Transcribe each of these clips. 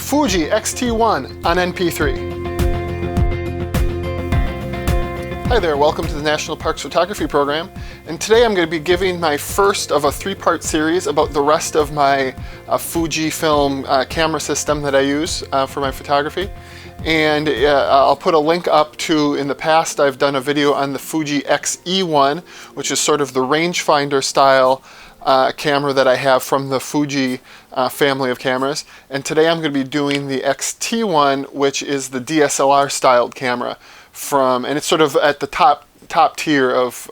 Fuji X-T1 on NP₃. Hi there, welcome to the National Parks Photography Program, and today I'm going to be giving my first of a three-part series about the rest of my Fujifilm camera system that I use for my photography. And I'll put a link up to, in the past I've done a video on the Fuji X-E1, which is sort of the rangefinder style camera that I have from the Fuji family of cameras. And today I'm going to be doing the X-T1, which is the DSLR styled camera from, and it's sort of at the top tier of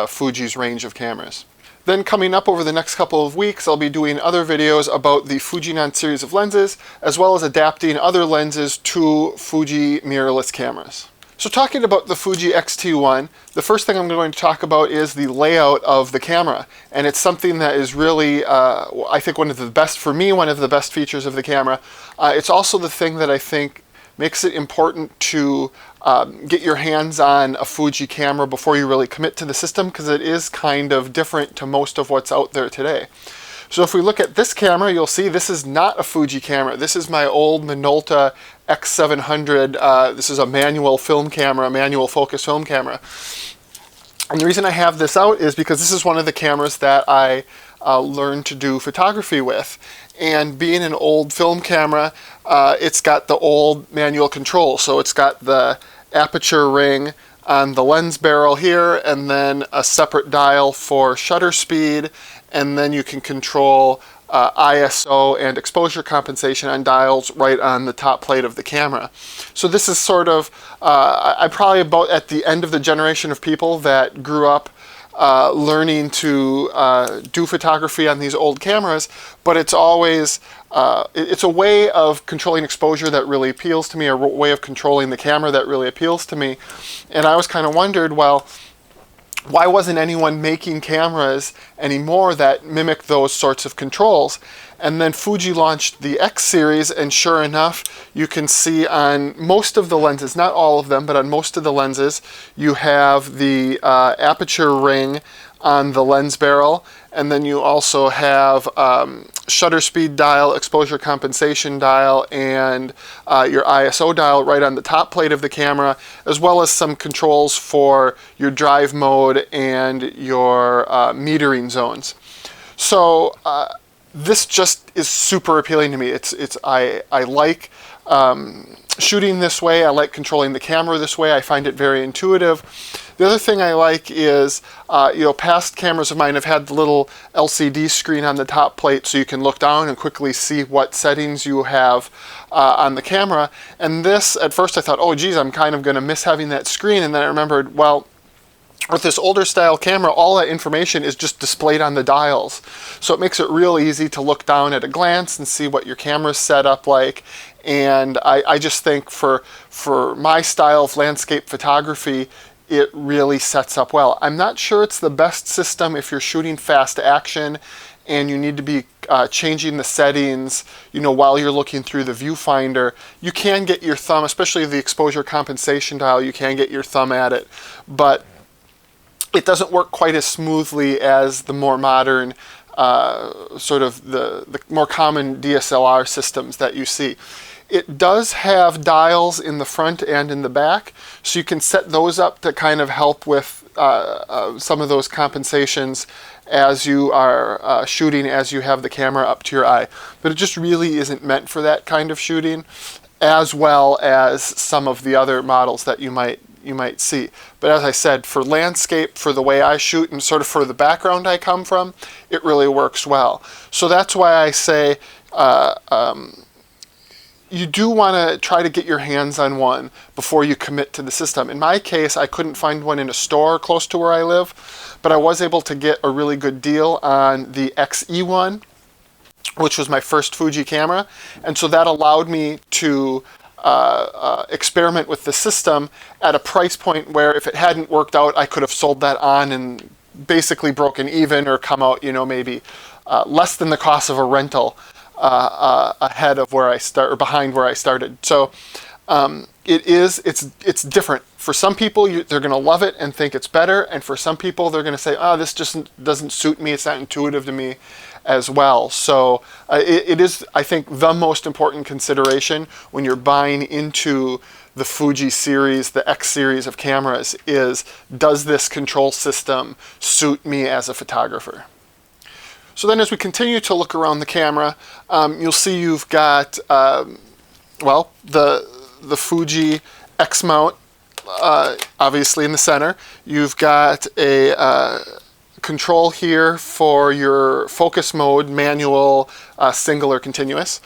Fuji's range of cameras. Then coming up over the next couple of weeks, I'll be doing other videos about the Fujinon series of lenses, as well as adapting other lenses to Fuji mirrorless cameras. So talking about the Fuji X-T1, the first thing I'm going to talk about is the layout of the camera. And it's something that is really, I think one of the best features of the camera. It's also the thing that I think makes it important to get your hands on a Fuji camera before you really commit to the system, because it is kind of different to most of what's out there today. So if we look at this camera, you'll see this is not a Fuji camera. This is my old Minolta X700. This is a manual film camera, manual focus film camera. And the reason I have this out is because this is one of the cameras that I learned to do photography with. And being an old film camera, it's got the old manual control. So it's got the aperture ring on the lens barrel here, and then a separate dial for shutter speed, and then you can control ISO and exposure compensation on dials right on the top plate of the camera. So this is sort of, I'm probably about at the end of the generation of people that grew up learning to do photography on these old cameras, but it's always, it's a way of controlling exposure that really appeals to me, a way of controlling the camera that really appeals to me. And I always kind of wondered, well, why wasn't anyone making cameras anymore that mimic those sorts of controls? And then Fuji launched the X series, and sure enough, you can see on most of the lenses, not all of them, but on most of the lenses, you have the aperture ring on the lens barrel, and then you also have shutter speed dial, exposure compensation dial, and your ISO dial right on the top plate of the camera, as well as some controls for your drive mode and your metering zones. So this just is super appealing to me. I like shooting this way. I like controlling the camera this way. I find it very intuitive. The other thing I like is, past cameras of mine have had the little LCD screen on the top plate, so you can look down and quickly see what settings you have on the camera. And this, at first I thought, oh geez, I'm kind of going to miss having that screen. And then I remembered, well, with this older style camera, all that information is just displayed on the dials. So it makes it real easy to look down at a glance and see what your camera's set up like. And I just think for my style of landscape photography, it really sets up well. I'm not sure it's the best system if you're shooting fast action and you need to be changing the settings, while you're looking through the viewfinder. You can get your thumb, especially the exposure compensation dial, you can get your thumb at it, but it doesn't work quite as smoothly as the more modern, sort of the more common DSLR systems that you see. It does have dials in the front and in the back, so you can set those up to kind of help with some of those compensations as you are shooting, as you have the camera up to your eye. But it just really isn't meant for that kind of shooting, as well as some of the other models that you might see. But as I said, for landscape, for the way I shoot, and sort of for the background I come from, it really works well. So that's why I say you do want to try to get your hands on one before you commit to the system. In my case, I couldn't find one in a store close to where I live, but I was able to get a really good deal on the X-E1, which was my first Fuji camera. And so that allowed me to experiment with the system at a price point where if it hadn't worked out, I could have sold that on and basically broken even or come out, maybe less than the cost of a rental ahead of where I start, or behind where I started. So It's different. For some people, they're going to love it and think it's better, and for some people, they're going to say, "Oh, this just doesn't suit me. It's not intuitive to me," as well. So it is, I think, the most important consideration when you're buying into the Fuji series, the X series of cameras, is does this control system suit me as a photographer? So then, as we continue to look around the camera, you'll see you've got well, the Fuji X mount, obviously in the center. You've got a control here for your focus mode, manual, single, or continuous.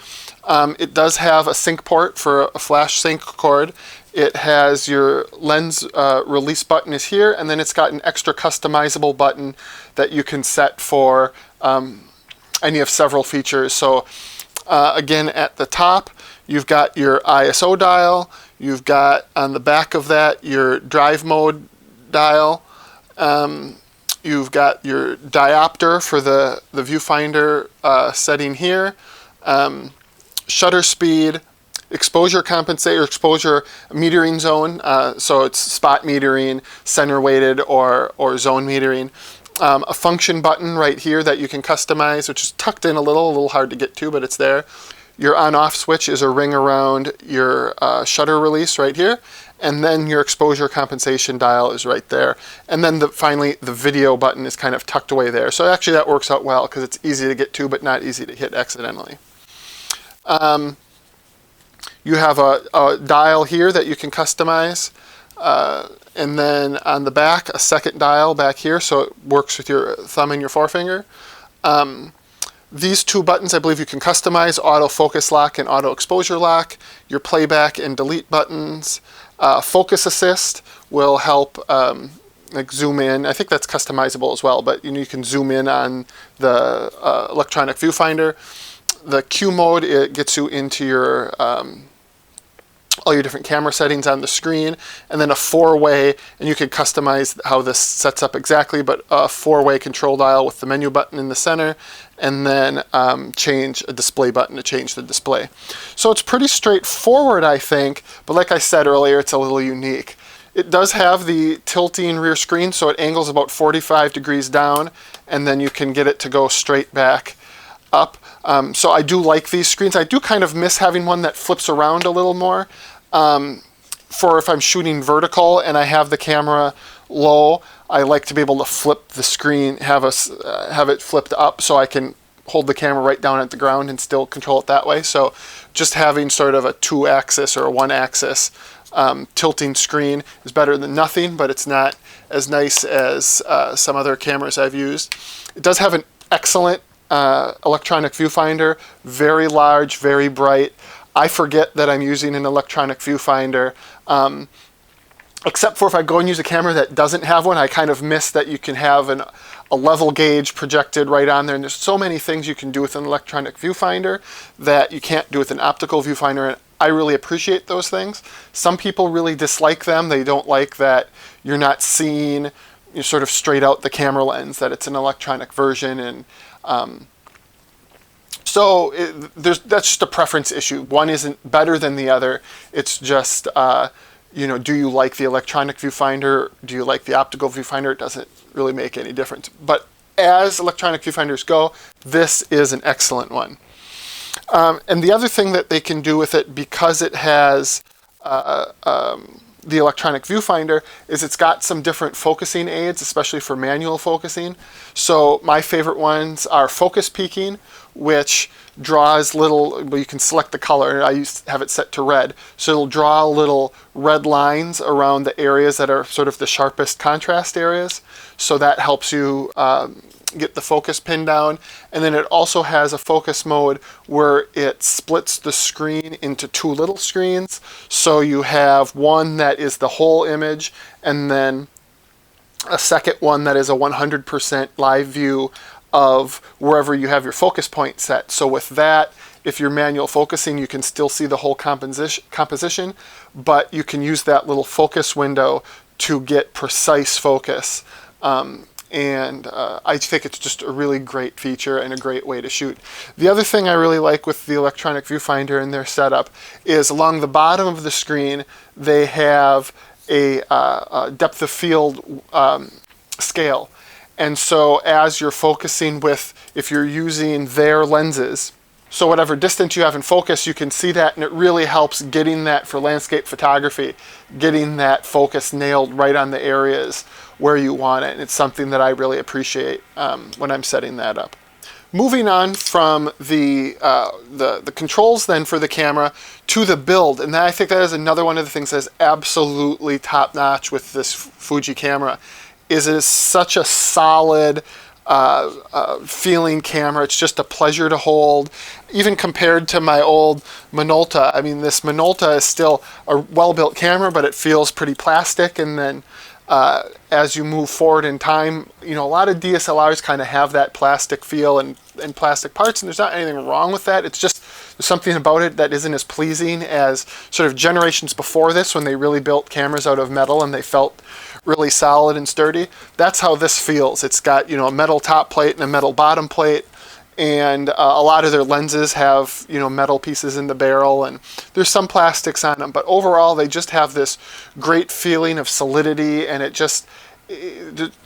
It does have a sync port for a flash sync cord. It has your lens release button is here, and then it's got an extra customizable button that you can set for any of several features. So again, at the top, you've got your ISO dial. You've got on the back of that your drive mode dial. You've got your diopter for the viewfinder setting here. Shutter speed, exposure compensator, exposure metering zone. So it's spot metering, center weighted, or zone metering. A function button right here that you can customize, which is tucked in a little hard to get to, but it's there. Your on-off switch is a ring around your shutter release right here, and then your exposure compensation dial is right there. And then finally, the video button is kind of tucked away there. So actually that works out well because it's easy to get to, but not easy to hit accidentally. You have a dial here that you can customize, and then on the back, a second dial back here, so it works with your thumb and your forefinger. These two buttons, I believe you can customize: auto focus lock and auto exposure lock. Your playback and delete buttons. Focus assist will help like zoom in. I think that's customizable as well, but you can zoom in on the electronic viewfinder. The Q mode, it gets you into your all your different camera settings on the screen, and then a four-way, and you can customize how this sets up exactly, but a four-way control dial with the menu button in the center, and then change a display button to change the display. So it's pretty straightforward, I think, but like I said earlier, it's a little unique. It does have the tilting rear screen, so it angles about 45 degrees down, and then you can get it to go straight back up. So I do like these screens. I do kind of miss having one that flips around a little more. For if I'm shooting vertical and I have the camera low, I like to be able to flip the screen, have it flipped up so I can hold the camera right down at the ground and still control it that way. So just having sort of a 2-axis or a 1-axis tilting screen is better than nothing, but it's not as nice as some other cameras I've used. It does have an excellent electronic viewfinder, very large, very bright. I forget that I'm using an electronic viewfinder, except for if I go and use a camera that doesn't have one. I kind of miss that you can have a level gauge projected right on there, and there's so many things you can do with an electronic viewfinder that you can't do with an optical viewfinder, and I really appreciate those things. Some people really dislike them. They don't like that you're not seeing sort of straight out the camera lens, that it's an electronic version, and so that's just a preference issue. One isn't better than the other. It's just, do you like the electronic viewfinder? Do you like the optical viewfinder? It doesn't really make any difference. But as electronic viewfinders go, this is an excellent one. And the other thing that they can do with it, because it has the electronic viewfinder, is it's got some different focusing aids, especially for manual focusing. So my favorite ones are focus peaking, which draws little, well, you can select the color. I have it set to red. So it'll draw little red lines around the areas that are sort of the sharpest contrast areas. So that helps you get the focus pin down. And then it also has a focus mode where it splits the screen into two little screens. So you have one that is the whole image, and then a second one that is a 100% live view of wherever you have your focus point set. So with that, if you're manual focusing, you can still see the whole composition, but you can use that little focus window to get precise focus. and I think it's just a really great feature and a great way to shoot. The other thing I really like with the electronic viewfinder and their setup is along the bottom of the screen they have a depth of field scale. And so as you're focusing with, if you're using their lenses, so whatever distance you have in focus, you can see that, and it really helps getting that for landscape photography, getting that focus nailed right on the areas where you want it. And it's something that I really appreciate when I'm setting that up. Moving on from the controls then for the camera to the build, and I think that is another one of the things that is absolutely top-notch with this Fuji camera, is it is such a solid feeling camera. It's just a pleasure to hold. Even compared to my old Minolta, I mean, this Minolta is still a well-built camera, but it feels pretty plastic. And then as you move forward in time, you know, a lot of DSLRs kind of have that plastic feel and plastic parts, and there's not anything wrong with that. It's just there's something about it that isn't as pleasing as sort of generations before this, when they really built cameras out of metal and they felt really solid and sturdy. That's how this feels. It's got, you know, a metal top plate and a metal bottom plate, and a lot of their lenses have, you know, metal pieces in the barrel, and there's some plastics on them, but overall they just have this great feeling of solidity, and it just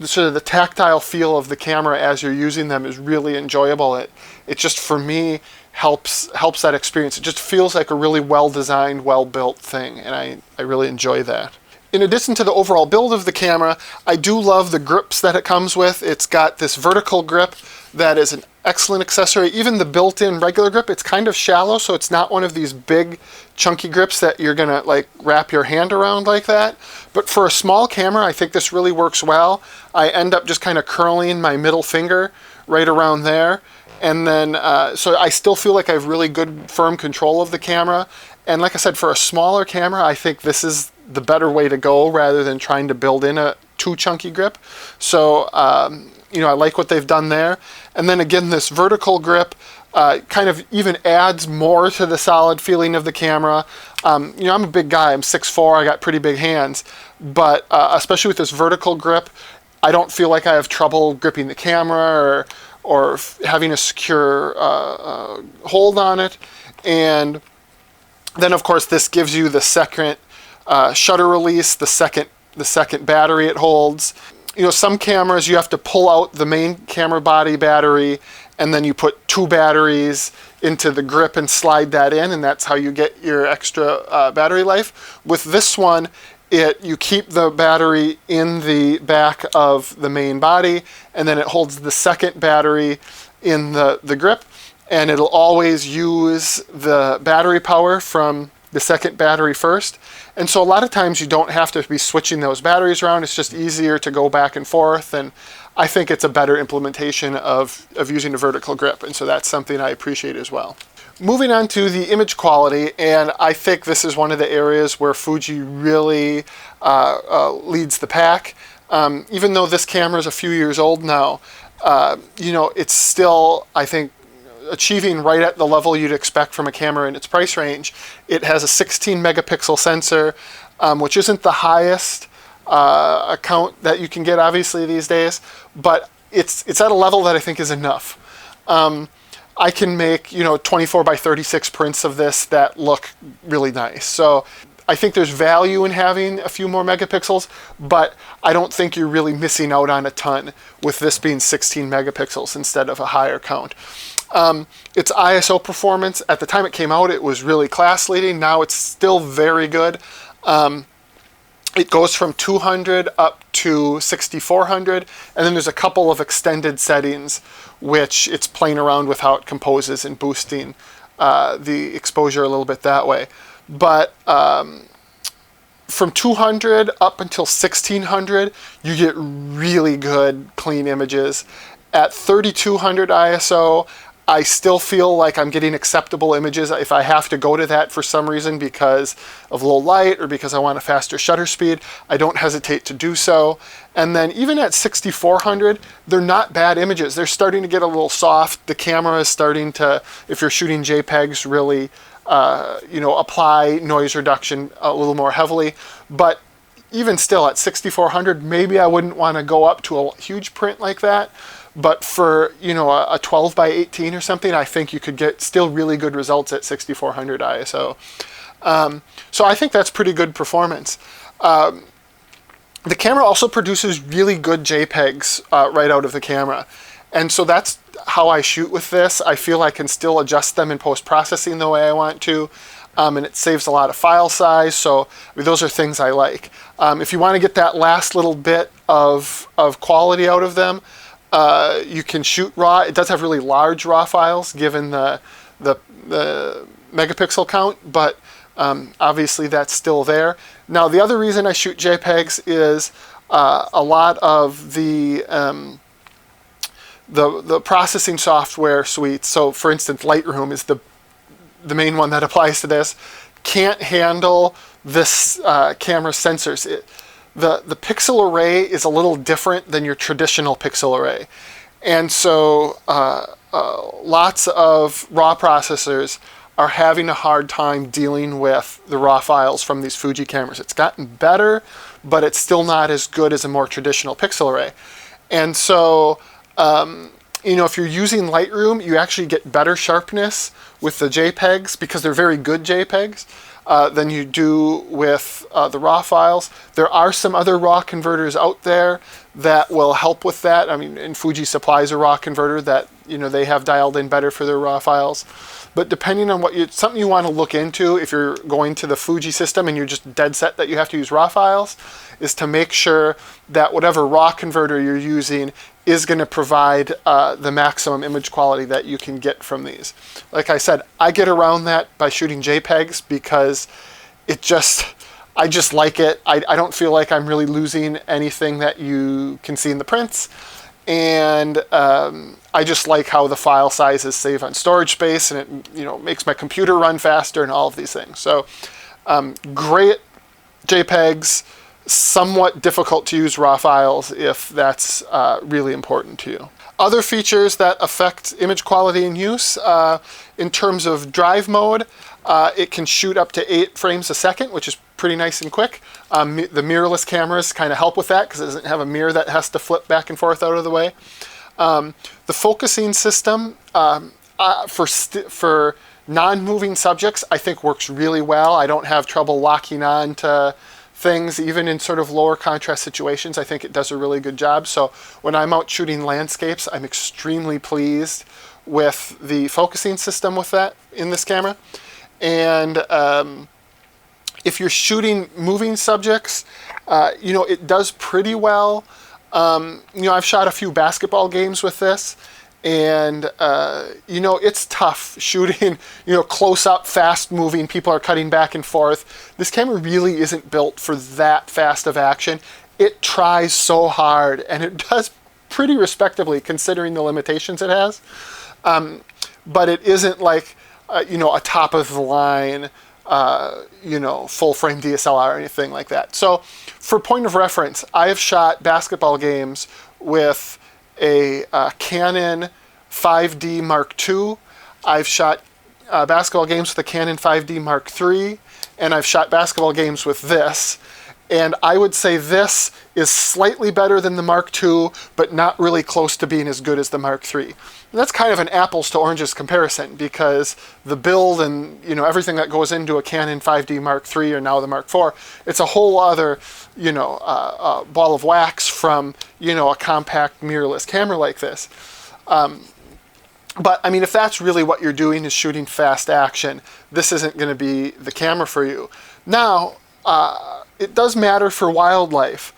sort of the tactile feel of the camera as you're using them is really enjoyable. It just, for me, helps that experience. It just feels like a really well-designed, well-built thing, and I really enjoy that. In addition to the overall build of the camera, I do love the grips that it comes with. It's got this vertical grip that is an excellent accessory. Even the built-in regular grip, it's kind of shallow, so it's not one of these big chunky grips that you're gonna like wrap your hand around like that. But for a small camera, I think this really works well. I end up just kind of curling my middle finger right around there, and then so I still feel like I have really good firm control of the camera. And like I said, for a smaller camera, I think this is the better way to go rather than trying to build in a too chunky grip. So you know, I like what they've done there. And then again, this vertical grip kind of even adds more to the solid feeling of the camera. You know, I'm a big guy, I'm 6'4", I got pretty big hands, but especially with this vertical grip, I don't feel like I have trouble gripping the camera or having a secure hold on it. And then of course this gives you the second shutter release, the second battery it holds. You know, some cameras you have to pull out the main camera body battery, and then you put 2 batteries into the grip and slide that in, and that's how you get your extra battery life. With this one, you keep the battery in the back of the main body, and then it holds the second battery in the grip, and it'll always use the battery power from the second battery first. And so a lot of times you don't have to be switching those batteries around. It's just easier to go back and forth, and I think it's a better implementation of using a vertical grip, and so that's something I appreciate as well. Moving on to the image quality, and I think this is one of the areas where Fuji really leads the pack. Even though this camera is a few years old now, you know, it's still, I think, achieving right at the level you'd expect from a camera in its price range. It has a 16 megapixel sensor, which isn't the highest count that you can get obviously these days, but it's at a level that I think is enough. I can make, you know, 24 by 36 prints of this that look really nice. So I think there's value in having a few more megapixels, but I don't think you're really missing out on a ton with this being 16 megapixels instead of a higher count. Its ISO performance, at the time it came out, it was really class leading. Now it's still very good. It goes from 200 up to 6400, and then there's a couple of extended settings which it's playing around with how it composes and boosting the exposure a little bit that way. But from 200 up until 1600, you get really good clean images. At 3200 ISO, I still feel like I'm getting acceptable images. If I have to go to that for some reason because of low light or because I want a faster shutter speed, I don't hesitate to do so. And then even at 6400, they're not bad images. They're starting to get a little soft. The camera is starting to, if you're shooting JPEGs, really you know, apply noise reduction a little more heavily. But even still at 6400, maybe I wouldn't want to go up to a huge print like that. But for, you know, a 12 by 18 or something, I think you could get still really good results at 6400 ISO. So I think that's pretty good performance. The camera also produces really good JPEGs right out of the camera. And so that's how I shoot with this. I feel I can still adjust them in post-processing the way I want to. And it saves a lot of file size. So I mean, those are things I like. If you want to get that last little bit of quality out of them, you can shoot RAW. It does have really large RAW files given the megapixel count, but obviously that's still there. Now the other reason I shoot JPEGs is a lot of the processing software suites. So for instance, Lightroom is the main one that applies to this, can't handle this camera sensors. The pixel array is a little different than your traditional pixel array. And so lots of RAW processors are having a hard time dealing with the RAW files from these Fuji cameras. It's gotten better, but it's still not as good as a more traditional pixel array. And so, you know, if you're using Lightroom, you actually get better sharpness with the JPEGs because they're very good JPEGs. Than you do with the RAW files. There are some other RAW converters out there that will help with that. I mean, and Fuji supplies a RAW converter that, you know, they have dialed in better for their RAW files. But depending on something you want to look into if you're going to the Fuji system and you're just dead set that you have to use RAW files, is to make sure that whatever RAW converter you're using is going to provide the maximum image quality that you can get from these. Like I said, I get around that by shooting JPEGs because I just like it. I don't feel like I'm really losing anything that you can see in the prints. And I just like how the file sizes save on storage space, and it, you know, makes my computer run faster and all of these things. So great JPEGs, somewhat difficult to use RAW files if that's really important to you. Other features that affect image quality and use, in terms of drive mode, it can shoot up to 8 frames a second, which is pretty nice and quick. The mirrorless cameras kind of help with that because it doesn't have a mirror that has to flip back and forth out of the way. The focusing system for non-moving subjects, I think works really well. I don't have trouble locking on to things, even in sort of lower contrast situations. I think it does a really good job. So when I'm out shooting landscapes, I'm extremely pleased with the focusing system with that in this camera. And if you're shooting moving subjects, you know, it does pretty well. You know, I've shot a few basketball games with this, and you know, it's tough shooting, you know, close up, fast moving, people are cutting back and forth. This camera really isn't built for that fast of action. It tries so hard, and it does pretty respectably considering the limitations it has. But it isn't like, you know, a top of the line, you know, full frame DSLR or anything like that. So for point of reference, I have shot basketball games with a Canon 5D Mark II. I've shot basketball games with a Canon 5D Mark III, and I've shot basketball games with this. And I would say this is slightly better than the Mark II, but not really close to being as good as the Mark III. And that's kind of an apples to oranges comparison because the build and, you know, everything that goes into a Canon 5D Mark III or now the Mark IV, it's a whole other, you know, ball of wax from, you know, a compact mirrorless camera like this. But I mean, if that's really what you're doing is shooting fast action, this isn't going to be the camera for you. Now, it does matter for wildlife,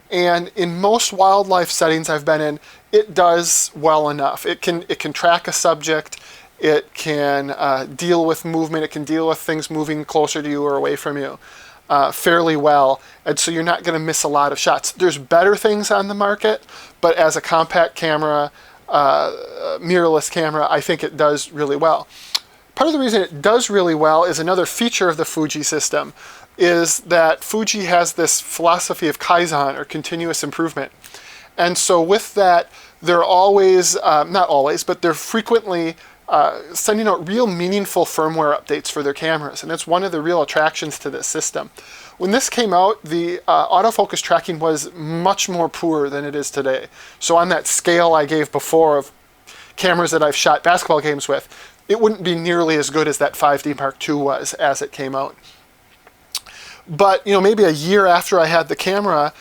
and in most wildlife settings I've been in, it does well enough. It can track a subject, it can deal with movement, it can deal with things moving closer to you or away from you fairly well, and so you're not going to miss a lot of shots. There's better things on the market, but as a compact camera, mirrorless camera, I think it does really well. Part of the reason it does really well is another feature of the Fuji system, is that Fuji has this philosophy of Kaizen, or continuous improvement. And so with that, they're always, not always, but they're frequently sending out real meaningful firmware updates for their cameras, and it's one of the real attractions to this system. When this came out, the autofocus tracking was much more poor than it is today. So on that scale I gave before of cameras that I've shot basketball games with, it wouldn't be nearly as good as that 5D Mark II was as it came out. But maybe a year after I had the camera,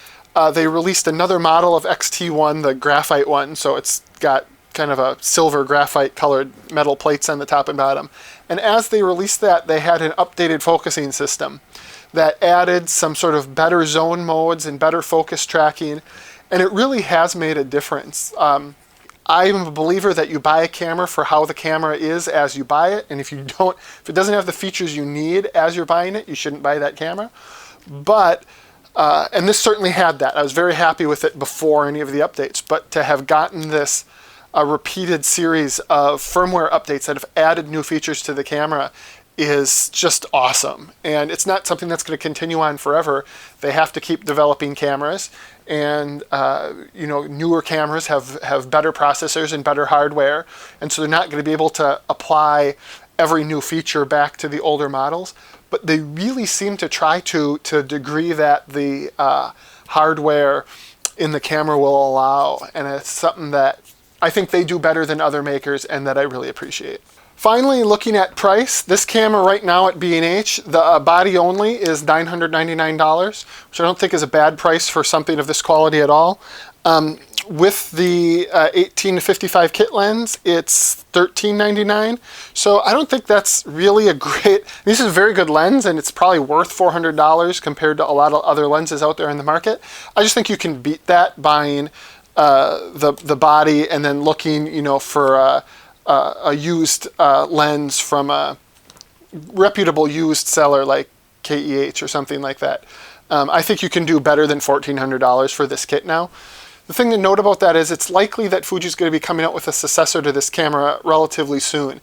they released another model of X-T1, the graphite one, so it's got kind of a silver graphite colored metal plates on the top and bottom. And as they released that, they had an updated focusing system that added some sort of better zone modes and better focus tracking, and it really has made a difference. I'm a believer that you buy a camera for how the camera is as you buy it, and if it doesn't have the features you need as you're buying it, you shouldn't buy that camera. But and this certainly had that. I was very happy with it before any of the updates, but to have gotten this a repeated series of firmware updates that have added new features to the camera is just awesome. And it's not something that's going to continue on forever. They have to keep developing cameras, and newer cameras have better processors and better hardware, and so they're not going to be able to apply every new feature back to the older models. But they really seem to try to a degree that the hardware in the camera will allow, and it's something that I think they do better than other makers and that I really appreciate. Finally, looking at price, this camera right now at B&H, the body only is $999, which I don't think is a bad price for something of this quality at all. With the 18 to 55 kit lens, it's $13.99. So I don't think that's really a great, this is a very good lens, and it's probably worth $400 compared to a lot of other lenses out there in the market. I just think you can beat that buying the body and then looking, for a used lens from a reputable used seller like KEH or something like that. I think you can do better than $1,400 for this kit now. The thing to note about that is it's likely that Fuji's going to be coming out with a successor to this camera relatively soon.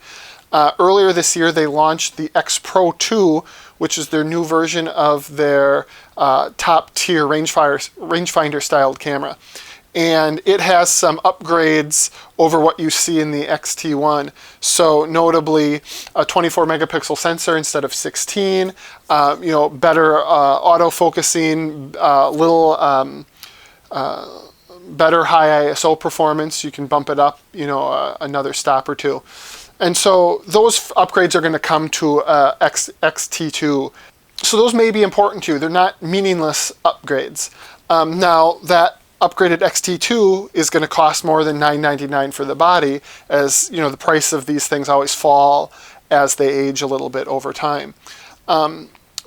Earlier this year they launched the X Pro 2, which is their new version of their top tier rangefinder styled camera. And it has some upgrades over what you see in the X-T1. So notably a 24 megapixel sensor instead of 16, better autofocusing, better high ISO performance. You can bump it up, another stop or two. And so those upgrades are going to come to X-T2. So those may be important to you. They're not meaningless upgrades. Now that upgraded X-T2 is going to cost more than $999 for the body, as the price of these things always fall as they age a little bit over time.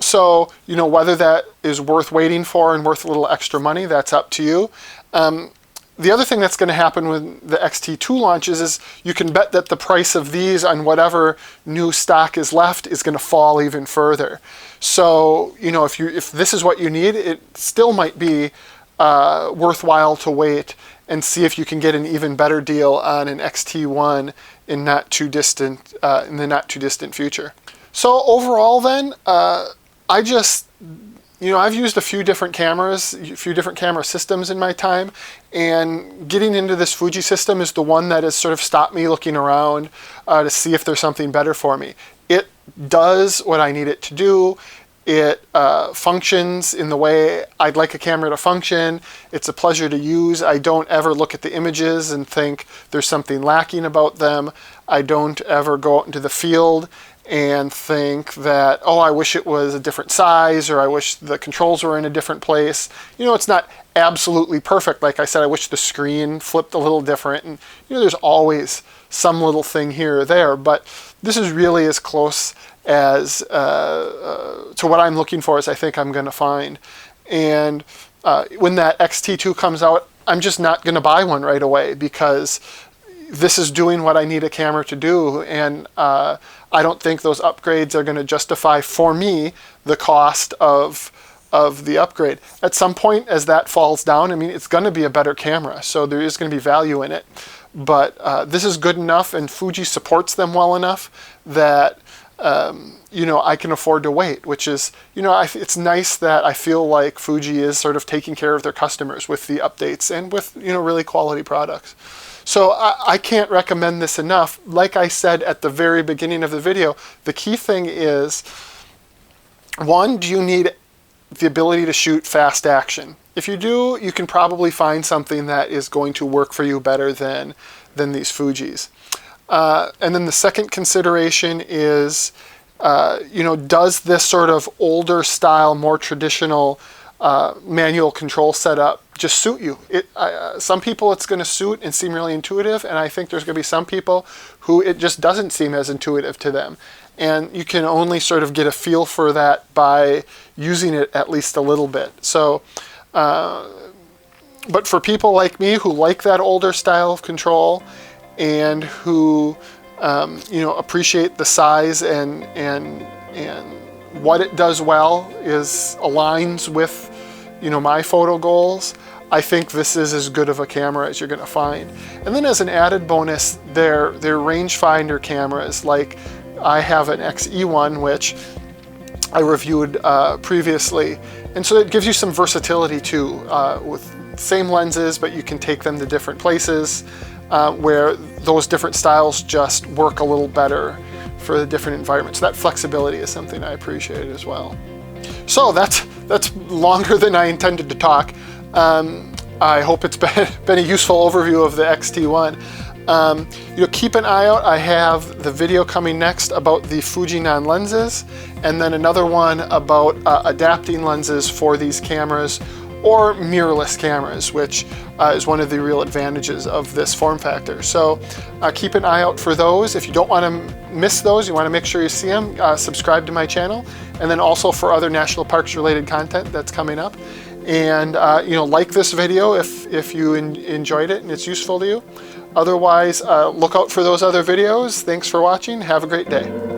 So whether that is worth waiting for and worth a little extra money, that's up to you. The other thing that's going to happen when the X-T2 launches is you can bet that the price of these on whatever new stock is left is going to fall even further. So if this is what you need, it still might be worthwhile to wait and see if you can get an even better deal on an X-T1 in the not too distant future. So overall then, I've used a few different cameras, a few different camera systems in my time, and getting into this Fuji system is the one that has sort of stopped me looking around to see if there's something better for me. It does what I need it to do. It functions in the way I'd like a camera to function. It's a pleasure to use. I don't ever look at the images and think there's something lacking about them. I don't ever go out into the field and think that, oh, I wish it was a different size, or I wish the controls were in a different place. It's not absolutely perfect. Like I said, I wish the screen flipped a little different, and there's always some little thing here or there, but this is really as close as to what I'm looking for as I think I'm going to find. And when that X-T2 comes out, I'm just not going to buy one right away, because this is doing what I need a camera to do, and I don't think those upgrades are going to justify for me the cost of the upgrade. At some point, as that falls down, it's going to be a better camera, so there is going to be value in it. But this is good enough, and Fuji supports them well enough that I can afford to wait, which is, it's nice that I feel like Fuji is sort of taking care of their customers with the updates and with, really quality products. So I can't recommend this enough. Like I said at the very beginning of the video, the key thing is, one, do you need the ability to shoot fast action? If you do, you can probably find something that is going to work for you better than these Fujis. And then the second consideration is, does this sort of older style, more traditional manual control setup just suit you? Some people it's going to suit and seem really intuitive, and I think there's going to be some people who it just doesn't seem as intuitive to them. And you can only sort of get a feel for that by using it at least a little bit. So, but for people like me who like that older style of control and who appreciate the size and what it does well aligns with my photo goals, I think this is as good of a camera as you're going to find. And then as an added bonus, their rangefinder cameras, like I have an XE1, which I reviewed previously, and so it gives you some versatility too, with same lenses, but you can take them to different places where those different styles just work a little better for the different environments. So that flexibility is something I appreciate as well. So that's longer than I intended to talk. I hope it's been a useful overview of the X-T1. Keep an eye out. I have the video coming next about the Fuji non-lenses, and then another one about adapting lenses for these cameras, or mirrorless cameras, which is one of the real advantages of this form factor. So keep an eye out for those. If you don't want to miss those, you want to make sure you see them, subscribe to my channel, and then also for other national parks related content that's coming up. And like this video if you enjoyed it and it's useful to you. Otherwise, look out for those other videos. Thanks for watching. Have a great day.